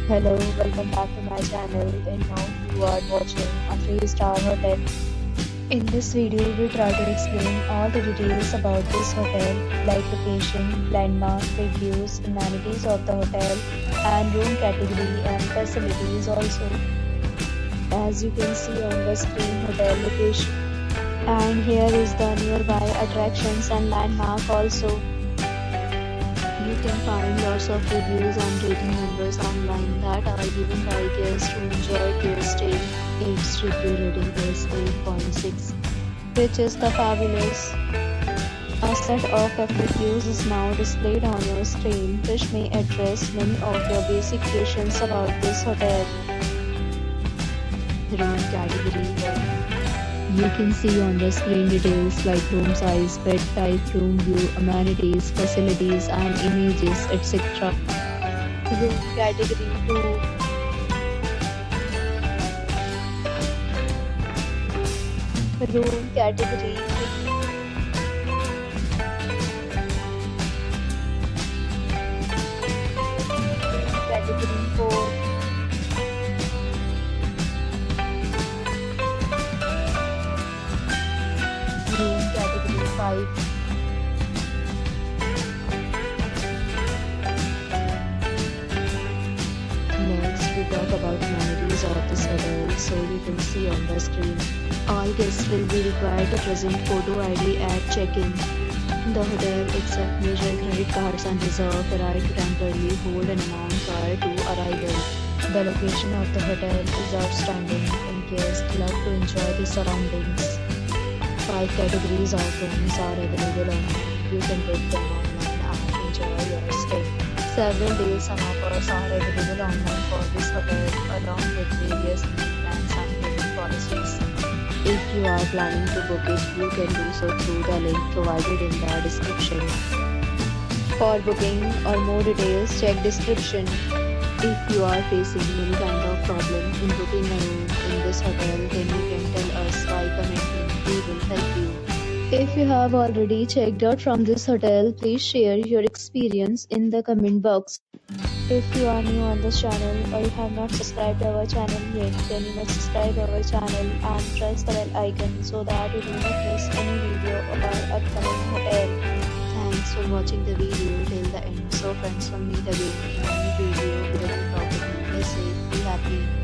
Hello, welcome back to my channel, and now you are watching a 3-star hotel. In this video, we try to explain all the details about this hotel, like location, landmark, reviews, amenities of the hotel, and room category and facilities also. As you can see on the screen, hotel location. And here is the nearby attractions and landmark also. You can find lots of reviews and rating numbers online that are given by guests who enjoyed their stay. Its review rating is 8.6, which is the fabulous. A set of FAQs is now displayed on your screen, which may address many of your basic questions about this hotel. Room category. You can see on the screen details like room size, bed type, room view, amenities, facilities and images, etc. Room category 2. Room category 3. Category 4. Room category 5. Next, we talk about amenities of this hotel. So you can see on the screen, all guests will be required to present photo ID at check-in. The hotel accepts major credit cards and reserves the right to temporarily hold an amount prior to arrival. The location of the hotel is outstanding and guests love to enjoy the surroundings. 5 categories of rooms are available online. You can book them online and enjoy your stay. Several deals and offers are available online for this hotel, along with various plans and payment policies. If you are planning to book it, you can do so through the link provided in the description. For booking or more details, check description. If you are facing any kind of problem in booking a room in this hotel, then you can tell us by commenting. We will help you. If you have already checked out from this hotel, please share your experience in the comment box. If you are new on this channel or you have not subscribed our channel yet, then you must subscribe our channel and press the bell icon so that you do not miss any video of our upcoming hotel. Thanks for watching the video till the end. So friends, will meet again in a new video with a new topic. Be safe, be happy.